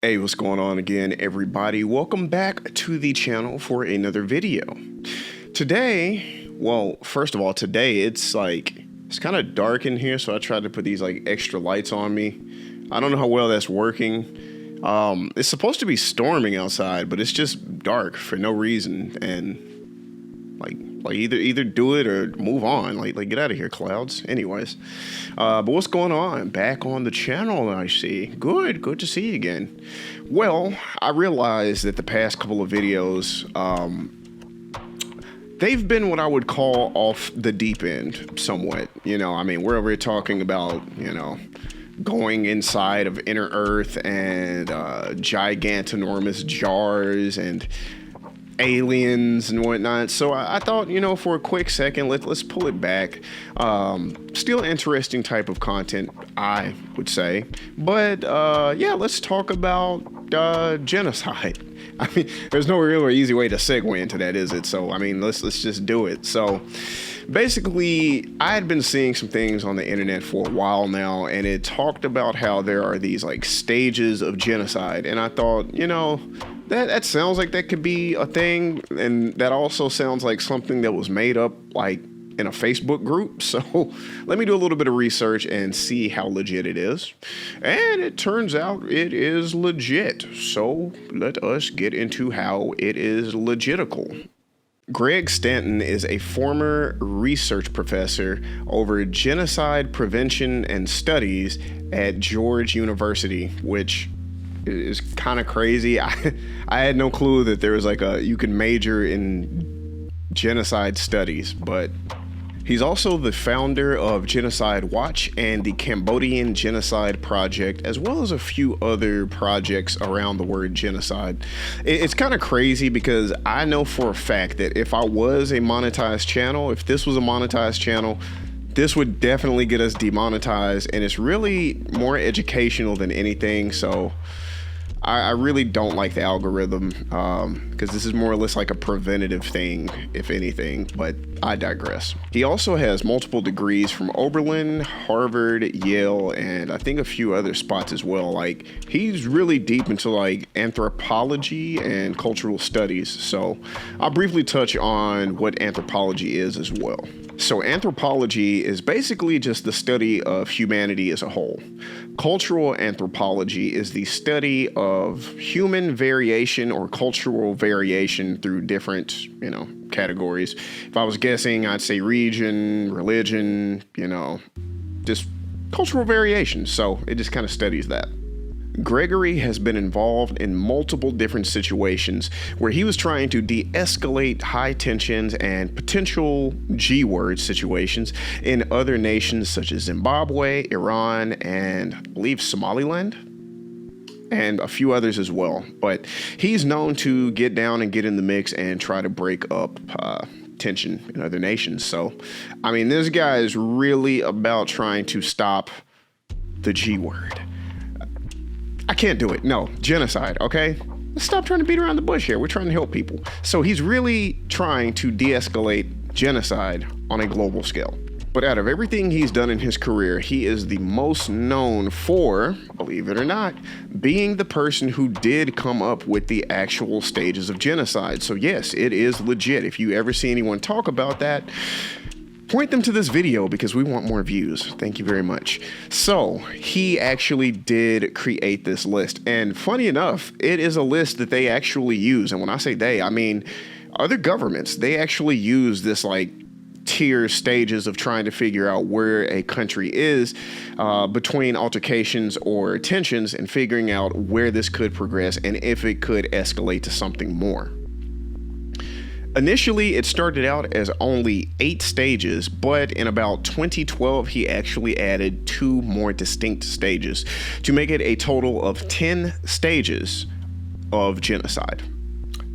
Hey, what's going on again, everybody? Welcome back to the channel for another video. Today, well, first of all, today it's kind of dark in here, so I tried to put these extra lights on me. I don't know how well that's working. It's supposed to be storming outside, but it's just dark for no reason, and either do it or move on. Get out of here, clouds. Anyways, but what's going on? Back on the channel, I see. Good to see you again. Well, I realized that the past couple of videos, they've been what I would call off the deep end somewhat. We're over here talking about, going inside of inner Earth and gigantinormous jars and aliens and whatnot. So I thought, for a quick second, let's pull it back. Still interesting type of content, I would say. But yeah, let's talk about genocide. There's no real or easy way to segue into that, is it? So let's just do it. So basically, I had been seeing some things on the internet for a while now, and it talked about how there are these stages of genocide, and I thought, that sounds like that could be a thing, and that also sounds like something that was made up in a Facebook group. So let me do a little bit of research and see how legit it is. And it turns out it is legit. So let us get into how it is legitical. Greg Stanton is a former research professor over genocide prevention and studies at George University, which is kind of crazy. I had no clue that there was you can major in genocide studies, but he's also the founder of Genocide Watch and the Cambodian Genocide Project, as well as a few other projects around the word genocide. It's kind of crazy because I know for a fact that if I was a monetized channel, if this was a monetized channel, this would definitely get us demonetized, and it's really more educational than anything. So I really don't like the algorithm because this is more or less like a preventative thing, if anything, but I digress. He also has multiple degrees from Oberlin, Harvard, Yale, and I think a few other spots as well. He's really deep into anthropology and cultural studies. So I'll briefly touch on what anthropology is as well. So anthropology is basically just the study of humanity as a whole. Cultural anthropology is the study of human variation or cultural variation through different, categories. If I was guessing, I'd say region, religion, just cultural variation. So it just kind of studies that. Gregory has been involved in multiple different situations where he was trying to de-escalate high tensions and potential G-word situations in other nations such as Zimbabwe, Iran, and I believe Somaliland, and a few others as well. But he's known to get down and get in the mix and try to break up tension in other nations. So, this guy is really about trying to stop the G-word. I can't do it. No, genocide, okay? Let's stop trying to beat around the bush here. We're trying to help people. So he's really trying to de-escalate genocide on a global scale. But out of everything he's done in his career, he is the most known for, believe it or not, being the person who did come up with the actual stages of genocide. So yes, it is legit. If you ever see anyone talk about that, point them to this video because we want more views. Thank you very much. So he actually did create this list, and funny enough, it is a list that they actually use. And when I say they, I mean other governments. They actually use this tier stages of trying to figure out where a country is between altercations or tensions, and figuring out where this could progress and if it could escalate to something more. Initially, it started out as only 8 stages, but in about 2012, he actually added 2 more distinct stages to make it a total of 10 stages of genocide.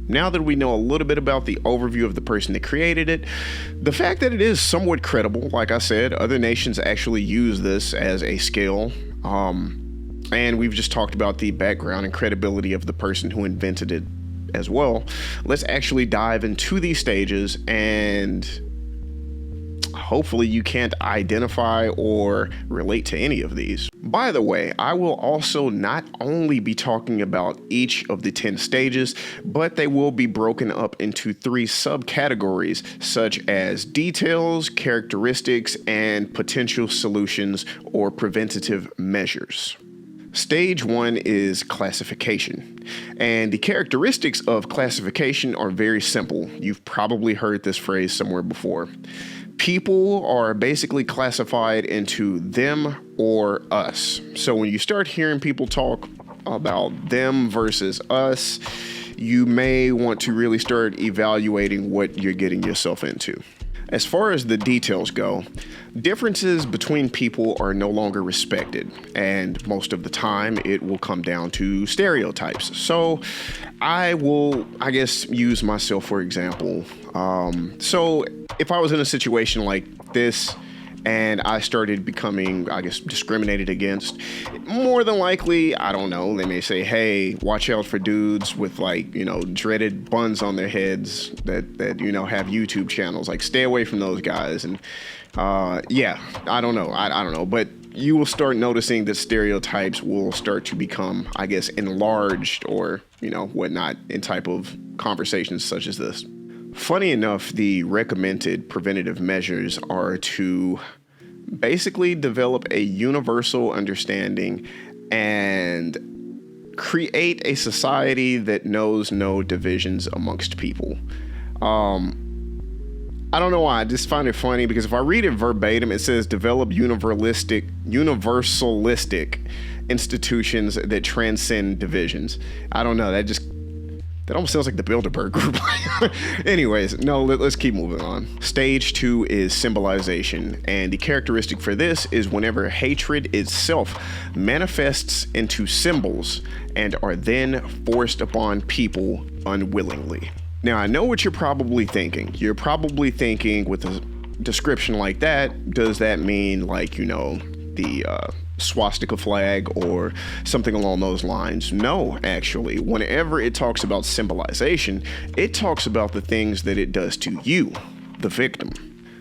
Now that we know a little bit about the overview of the person that created it, the fact that it is somewhat credible, like I said, other nations actually use this as a scale, and we've just talked about the background and credibility of the person who invented it as well. Let's actually dive into these stages and hopefully you can't identify or relate to any of these. By the way, I will also not only be talking about each of the 10 stages, but they will be broken up into 3 subcategories, such as details, characteristics, and potential solutions or preventative measures. Stage 1 is classification, and the characteristics of classification are very simple. You've probably heard this phrase somewhere before. People are basically classified into them or us. So when you start hearing people talk about them versus us, you may want to really start evaluating what you're getting yourself into. As far as the details go, differences between people are no longer respected, and most of the time it will come down to stereotypes. So I will, use myself for example. So if I was in a situation like this and I started becoming, discriminated against, more than likely, I don't know, they may say, hey, watch out for dudes with dreaded buns on their heads that have YouTube channels, stay away from those guys. And I don't know, but you will start noticing that stereotypes will start to become, enlarged or, whatnot in type of conversations such as this. Funny enough, the recommended preventative measures are to basically develop a universal understanding and create a society that knows no divisions amongst people. I don't know why, I just find it funny because if I read it verbatim, it says develop universalistic institutions that transcend divisions. I don't know, that almost sounds like the Bilderberg group. Anyways, no, let's keep moving on. Stage 2 is symbolization, and the characteristic for this is whenever hatred itself manifests into symbols and are then forced upon people unwillingly. Now, I know what you're probably thinking. You're probably thinking with a description like that, does that mean the swastika flag or something along those lines? No, actually, whenever it talks about symbolization, it talks about the things that it does to you, the victim.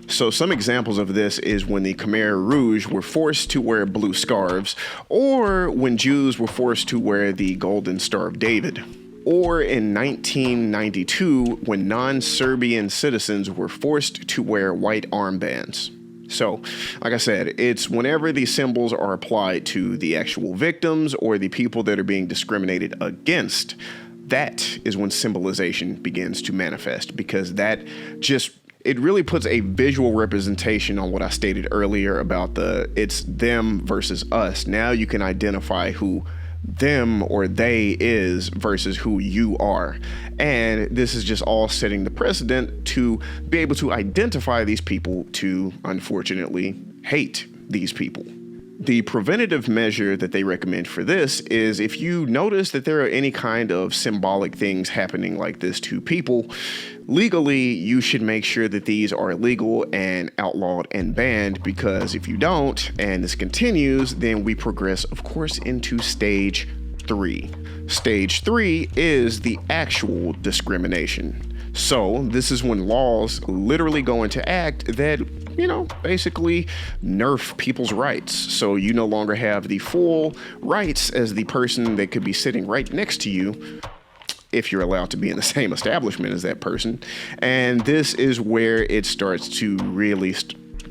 So some examples of this is when the Khmer Rouge were forced to wear blue scarves, or when Jews were forced to wear the Golden Star of David, or in 1992 when non-Serbian citizens were forced to wear white armbands. So, like I said, it's whenever these symbols are applied to the actual victims or the people that are being discriminated against, that is when symbolization begins to manifest, because it really puts a visual representation on what I stated earlier about it's them versus us. Now you can identify who them or they is versus who you are. And this is just all setting the precedent to be able to identify these people to, unfortunately, hate these people. The preventative measure that they recommend for this is if you notice that there are any kind of symbolic things happening like this to people, legally, you should make sure that these are illegal and outlawed and banned, because if you don't, and this continues, then we progress, of course, into stage 3. Stage 3 is the actual discrimination. So this is when laws literally go into act that, basically nerf people's rights. So you no longer have the full rights as the person that could be sitting right next to you, if you're allowed to be in the same establishment as that person. And this is where it starts to really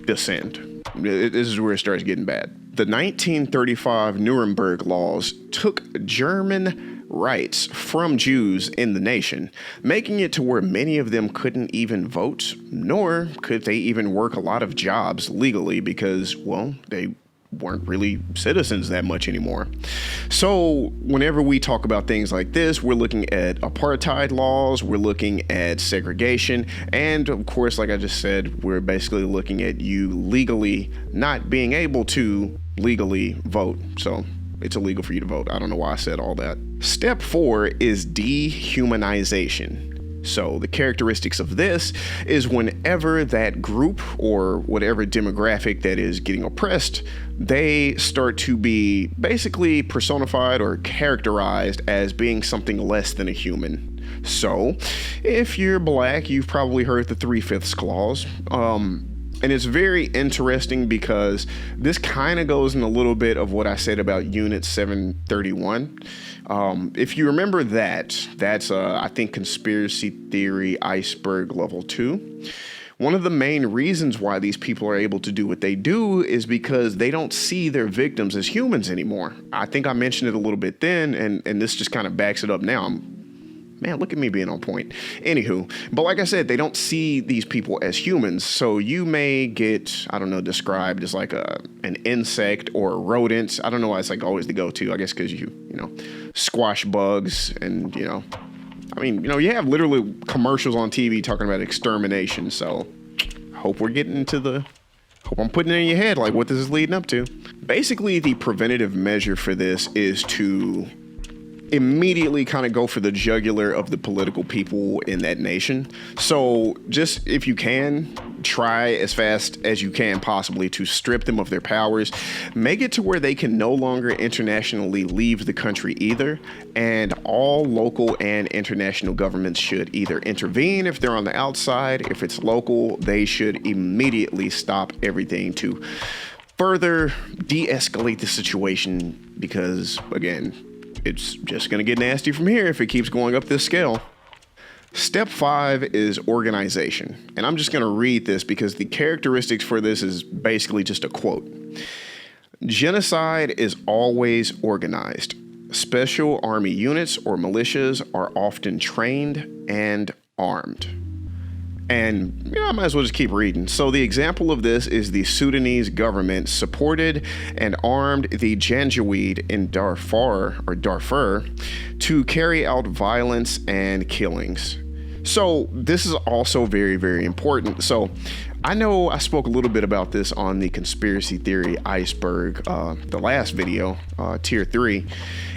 descend. This is where it starts getting bad. The 1935 Nuremberg laws took German rights from Jews in the nation, making it to where many of them couldn't even vote, nor could they even work a lot of jobs legally because, they weren't really citizens that much anymore. So whenever we talk about things like this, we're looking at apartheid laws, we're looking at segregation, and of course, like I just said, we're basically looking at you legally not being able to legally vote. So it's illegal for you to vote. I don't know why I said all that. Step 4 is dehumanization. So the characteristics of this is whenever that group or whatever demographic that is getting oppressed, they start to be basically personified or characterized as being something less than a human. So if you're black, you've probably heard the 3/5 clause. And it's very interesting because this kind of goes in a little bit of what I said about Unit 731. If you remember that's I think conspiracy theory iceberg level 2. One of the main reasons why these people are able to do what they do is because they don't see their victims as humans anymore. I think I mentioned it a little bit then, and this just kind of backs it up now. Man, look at me being on point. Anywho, but like I said, they don't see these people as humans. So you may get, I don't know, described as like an insect or a rodent. I don't know why it's like always the go-to. I guess because you squash bugs and, you have literally commercials on TV talking about extermination. So hope I'm putting it in your head like what this is leading up to. Basically, the preventative measure for this is to immediately kind of go for the jugular of the political people in that nation. So just if you can, try as fast as you can possibly to strip them of their powers, make it to where they can no longer internationally leave the country either. And all local and international governments should either intervene if they're on the outside. If it's local, they should immediately stop everything to further de-escalate the situation because, again, it's just going to get nasty from here if it keeps going up this scale. Step 5 is organization. And I'm just going to read this because the characteristics for this is basically just a quote. Genocide is always organized. Special army units or militias are often trained and armed. And I might as well just keep reading. So the example of this is the Sudanese government supported and armed the Janjaweed in Darfur to carry out violence and killings. So this is also very, very important. So I know I spoke a little bit about this on the conspiracy theory iceberg, the last video, tier 3.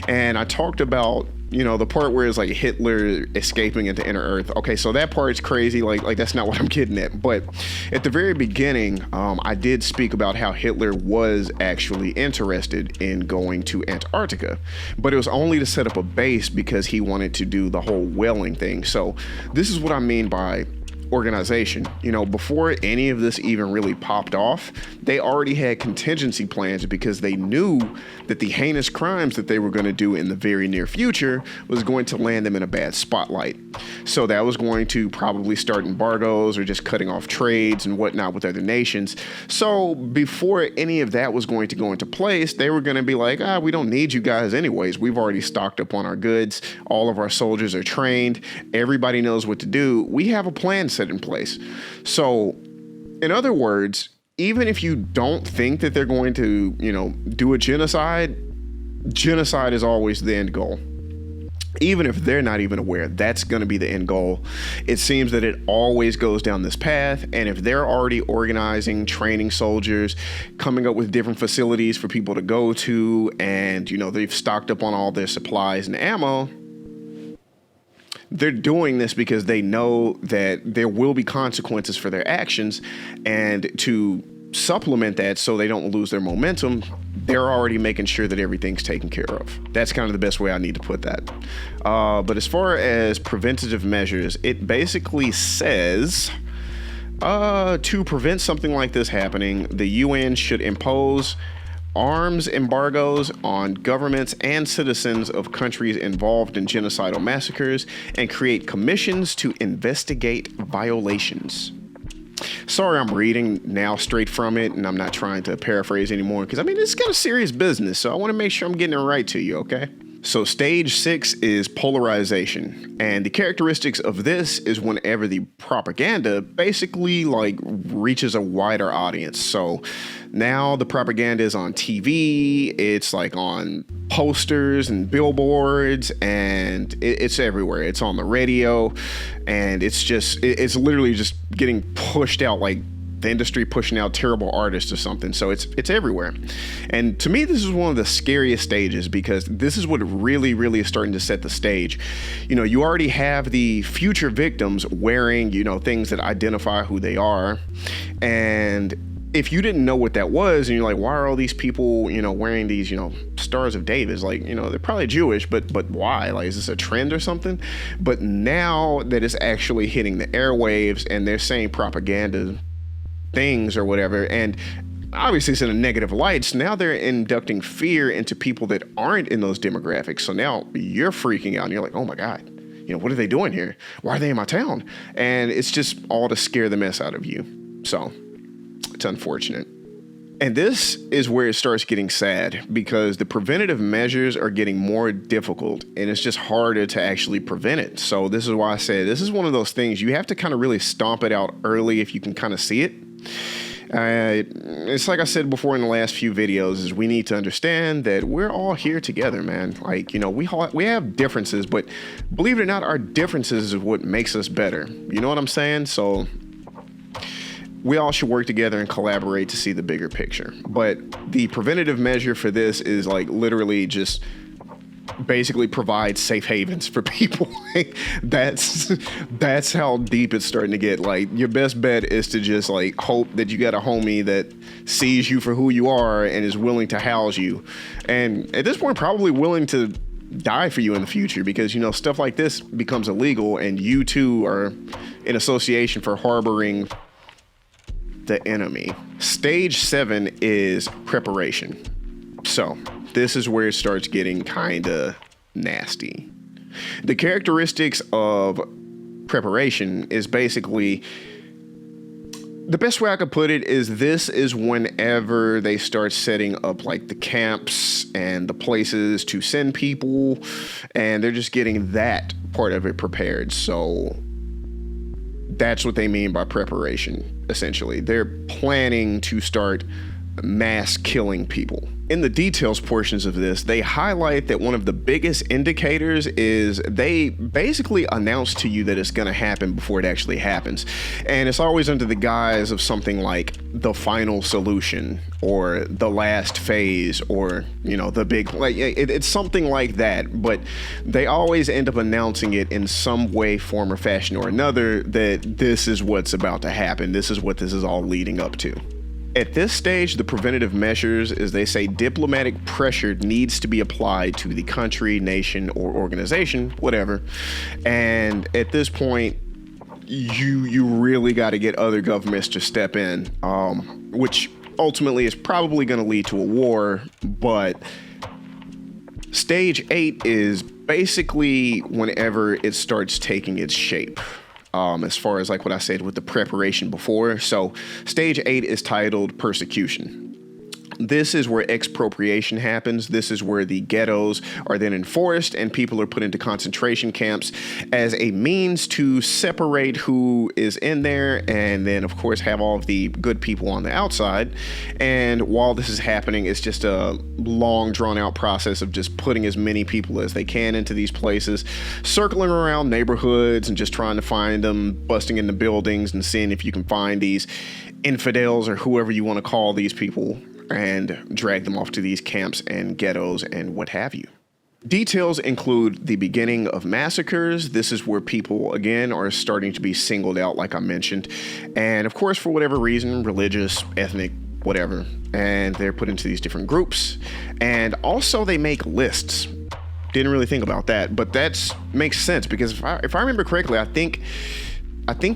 And I talked about the part where it's like Hitler escaping into inner Earth. Okay, so that part's crazy. Like that's not what I'm getting at. But at the very beginning, I did speak about how Hitler was actually interested in going to Antarctica, but it was only to set up a base because he wanted to do the whale whaling thing. So this is what I mean by organization. Before any of this even really popped off, they already had contingency plans because they knew that the heinous crimes that they were going to do in the very near future was going to land them in a bad spotlight. So that was going to probably start embargoes or just cutting off trades and whatnot with other nations. So before any of that was going to go into place, they were going to be like, we don't need you guys anyways. We've already stocked up on our goods. All of our soldiers are trained. Everybody knows what to do. We have a plan set in place. So in other words, even if you don't think that they're going to, do a genocide is always the end goal. Even if they're not even aware, that's going to be the end goal. It seems that it always goes down this path. And if they're already organizing, training soldiers, coming up with different facilities for people to go to, and, they've stocked up on all their supplies and ammo, they're doing this because they know that there will be consequences for their actions. And to supplement that so they don't lose their momentum, they're already making sure that everything's taken care of. That's kind of the best way I need to put that. But as far as preventative measures, it basically says to prevent something like this happening, the UN should impose arms embargoes on governments and citizens of countries involved in genocidal massacres and create commissions to investigate violations. Sorry, I'm reading now straight from it, and I'm not trying to paraphrase anymore because, it's kind of serious business, so I want to make sure I'm getting it right to you, okay? So stage 6 is polarization, and the characteristics of this is whenever the propaganda basically reaches a wider audience. So now the propaganda is on TV, it's on posters and billboards, and it's everywhere. It's on the radio, and it's literally just getting pushed out like the industry pushing out terrible artists or something. So it's everywhere. And to me, this is one of the scariest stages because this is what really, really is starting to set the stage. You already have the future victims wearing, things that identify who they are. And if you didn't know what that was and you're like, why are all these people, wearing these, Stars of David? They're probably Jewish, but why? Is this a trend or something? But now that it's actually hitting the airwaves and they're saying propaganda things or whatever. And obviously it's in a negative light. So now they're inducting fear into people that aren't in those demographics. So now you're freaking out and you're like, oh my God, what are they doing here? Why are they in my town? And it's just all to scare the mess out of you. So it's unfortunate. And this is where it starts getting sad, because the preventative measures are getting more difficult and it's just harder to actually prevent it. So this is why I say this is one of those things you have to kind of really stomp it out early if you can kind of see it. It's like I said before in the last few videos, is we need to understand that we're all here together, man. Like, we have differences, but believe it or not, our differences is what makes us better. You know what I'm saying? So we all should work together and collaborate to see the bigger picture. But the preventative measure for this is like literally just basically provide safe havens for people. That's how deep it's starting to get. Like, your best bet is to just like hope that you got a homie that sees you for who you are and is willing to house you, and at this point probably willing to die for you in the future, because stuff like this becomes illegal and you too are in association for harboring the enemy. Stage 7 is preparation. So this is where it starts getting kind of nasty. The characteristics of preparation is basically, the best way I could put it is, this is whenever they start setting up like the camps and the places to send people, and they're just getting that part of it prepared. So that's what they mean by preparation, essentially. They're planning to start mass killing people. In the details portions of this, they highlight that one of the biggest indicators is they basically announce to you that it's going to happen before it actually happens. And it's always under the guise of something like the final solution or the last phase, or, the big, like it's something like that. But they always end up announcing it in some way, form, or fashion or another, that this is what's about to happen. This is what this is all leading up to. At this stage, the preventative measures is, they say, diplomatic pressure needs to be applied to the country, nation, or organization, whatever. And at this point, you really got to get other governments to step in, which ultimately is probably going to lead to a war. But stage 8 is basically whenever it starts taking its shape. As far as like what I said with the preparation before. So stage 8 is titled persecution. This is where expropriation happens. This is where the ghettos are then enforced and people are put into concentration camps as a means to separate who is in there, and then of course have all of the good people on the outside. And while this is happening, it's just a long drawn out process of just putting as many people as they can into these places, circling around neighborhoods and just trying to find them, busting into buildings and seeing if you can find these infidels or whoever you want to call these people, and drag them off to these camps and ghettos and what have you. Details include the beginning of massacres. This is where people, again, are starting to be singled out, like I mentioned. And of course, for whatever reason, religious, ethnic, whatever, and they're put into these different groups. And also they make lists. Didn't really think about that, but that makes sense, because if I remember correctly, I think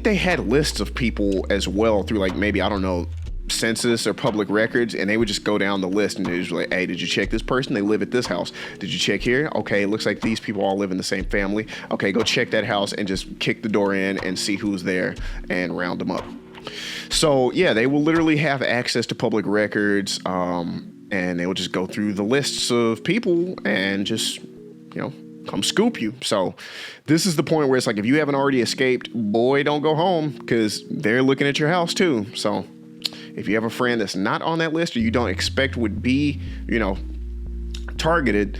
they had lists of people as well through, like, maybe, I don't know, census or public records, and they would just go down the list and they just like, hey, did you check this person? They live at this house. Did you check here? Okay, it looks like these people all live in the same family. Okay, go check that house and just kick the door in and see who's there and round them up. So yeah, they will literally have access to public records, and they will just go through the lists of people and just, come scoop you. So this is the point where it's like, if you haven't already escaped, boy, don't go home, because they're looking at your house too. So if you have a friend that's not on that list, or you don't expect would be, targeted,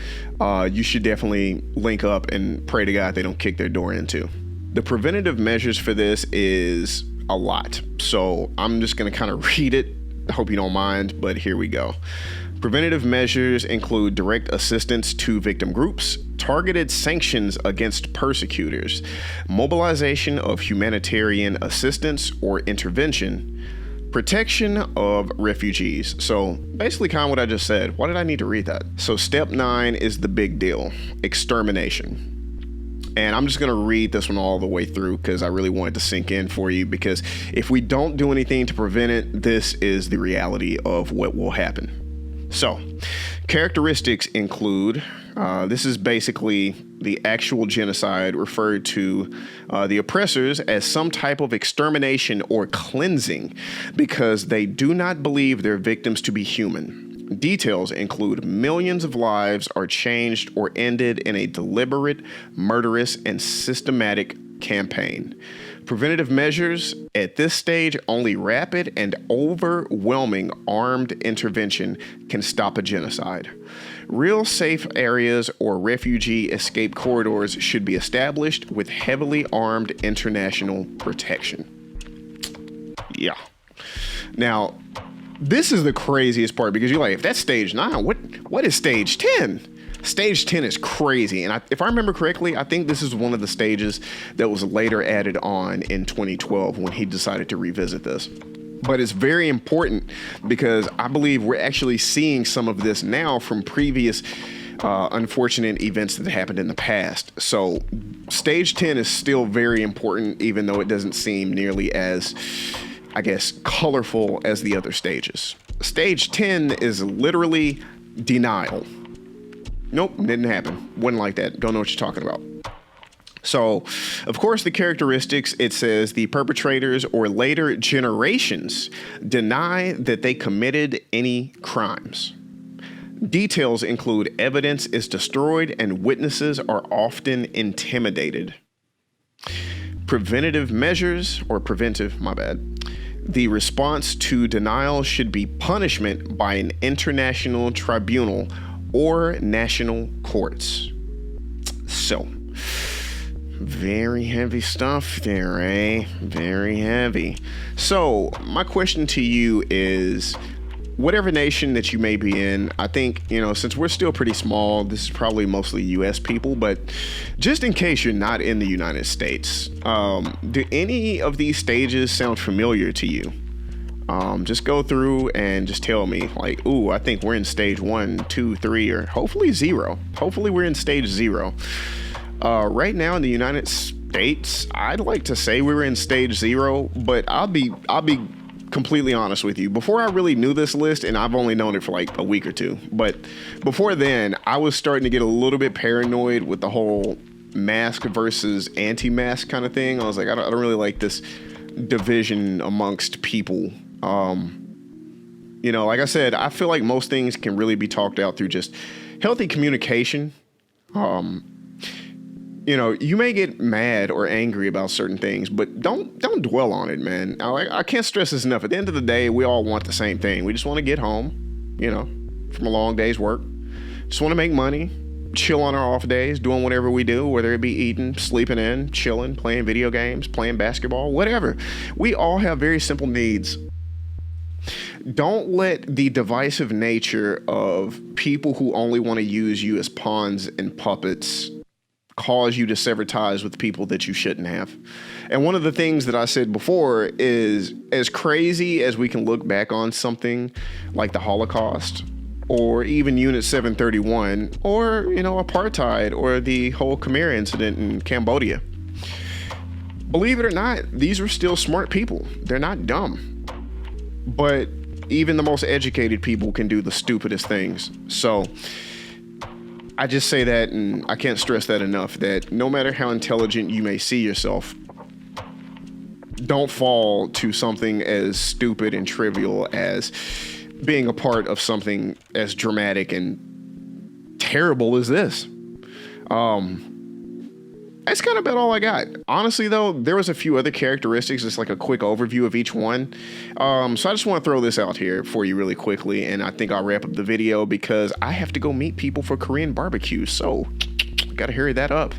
you should definitely link up and pray to God they don't kick their door in too. The preventative measures for this is a lot. So I'm just going to kind of read it. I hope you don't mind, but here we go. Preventative measures include direct assistance to victim groups, targeted sanctions against persecutors, mobilization of humanitarian assistance or intervention, protection of refugees. So basically kind of what I just said. Why did I need to read that? So step 9 is the big deal: extermination. And I'm just going to read this one all the way through because I really want it to sink in for you, because if we don't do anything to prevent it, this is the reality of what will happen. So, characteristics include, this is basically the actual genocide referred to the oppressors as some type of extermination or cleansing because they do not believe their victims to be human. Details include millions of lives are changed or ended in a deliberate, murderous, and systematic campaign. Preventative measures at this stage, only rapid and overwhelming armed intervention can stop a genocide. Real safe areas or refugee escape corridors should be established with heavily armed international protection. Yeah. Now, this is the craziest part, because you're like, if that's stage 9, what is stage 10? Stage 10 is crazy. And if I remember correctly, I think this is one of the stages that was later added on in 2012 when he decided to revisit this. But it's very important because I believe we're actually seeing some of this now from previous unfortunate events that happened in the past. So stage 10 is still very important, even though it doesn't seem nearly as, I guess, colorful as the other stages. Stage 10 is literally denial. Nope, didn't happen. Wasn't like that. Don't know what you're talking about. So, of course, the characteristics, it says the perpetrators or later generations deny that they committed any crimes. Details include evidence is destroyed and witnesses are often intimidated. Preventive, my bad. The response to denial should be punishment by an international tribunal or national courts. So, very heavy stuff there, eh? Very heavy. So, my question to you is, whatever nation that you may be in, I think, since we're still pretty small, this is probably mostly US people, but just in case you're not in the United States, do any of these stages sound familiar to you? Just go through and just tell me, like, ooh, I think we're in stage 1, 2, 3, or hopefully 0. Hopefully we're in stage 0. Right now in the United States, I'd like to say we were in stage 0, but I'll be completely honest with you. Before I really knew this list, and I've only known it for like a week or two, but before then, I was starting to get a little bit paranoid with the whole mask versus anti-mask kind of thing. I was like, I don't really like this division amongst people. Like I said, I feel like most things can really be talked out through just healthy communication. You may get mad or angry about certain things, but don't dwell on it, man. I can't stress this enough. At the end of the day, we all want the same thing. We just want to get home, from a long day's work. Just want to make money, chill on our off days, doing whatever we do, whether it be eating, sleeping in, chilling, playing video games, playing basketball, whatever. We all have very simple needs. Don't let the divisive nature of people who only want to use you as pawns and puppets cause you to sever ties with people that you shouldn't have. And one of the things that I said before is, as crazy as we can look back on something like the Holocaust or even Unit 731 or, apartheid or the whole Khmer incident in Cambodia, believe it or not, these were still smart people. They're not dumb. But even the most educated people can do the stupidest things. So I just say that, and I can't stress that enough, that no matter how intelligent you may see yourself, don't fall to something as stupid and trivial as being a part of something as dramatic and terrible as this. That's kind of about all I got. Honestly, though, there was a few other characteristics, just like a quick overview of each one. So I just want to throw this out here for you really quickly, and I think I'll wrap up the video because I have to go meet people for Korean barbecue, so got to hurry that up.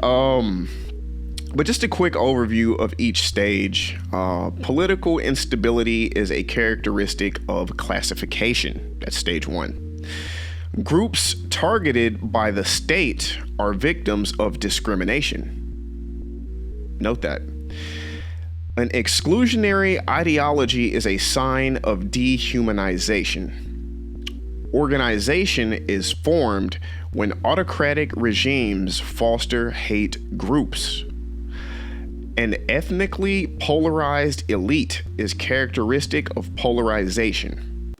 But just a quick overview of each stage. Political instability is a characteristic of classification. That's stage 1. Groups targeted by the state are victims of discrimination. Note that. An exclusionary ideology is a sign of dehumanization. Organization is formed when autocratic regimes foster hate groups. An ethnically polarized elite is characteristic of polarization.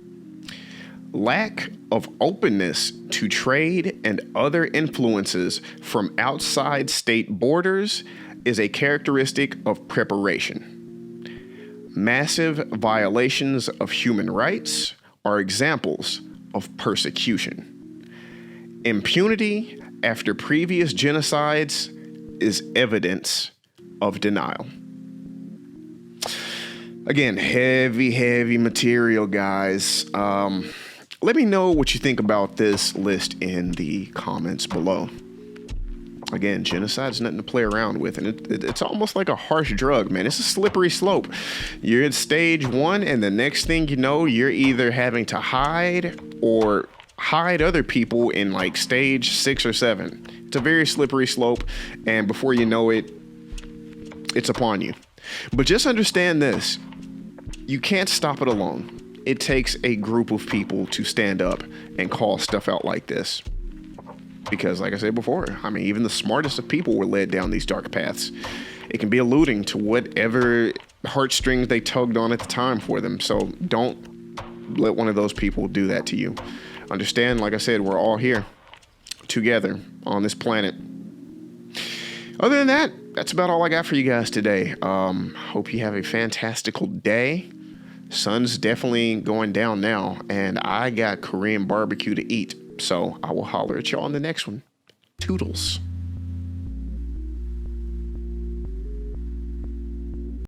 Lack of openness to trade and other influences from outside state borders is a characteristic of preparation. Massive violations of human rights are examples of persecution. Impunity after previous genocides is evidence of denial. Again, heavy material, guys. Let me know what you think about this list in the comments below. Again, genocide is nothing to play around with, and it's almost like a harsh drug, man. It's a slippery slope. You're at stage 1, and the next thing you know, you're either having to hide or hide other people in like stage 6 or 7. It's a very slippery slope, and before you know it, it's upon you. But just understand this: you can't stop it alone. It takes a group of people to stand up and call stuff out like this. Because like I said before, I mean, even the smartest of people were led down these dark paths. It can be alluding to whatever heartstrings they tugged on at the time for them. So don't let one of those people do that to you. Understand, like I said, we're all here together on this planet. Other than that, that's about all I got for you guys today. Hope you have a fantastical day. Sun's definitely going down now, and I got Korean barbecue to eat. So I will holler at y'all on the next one. Toodles.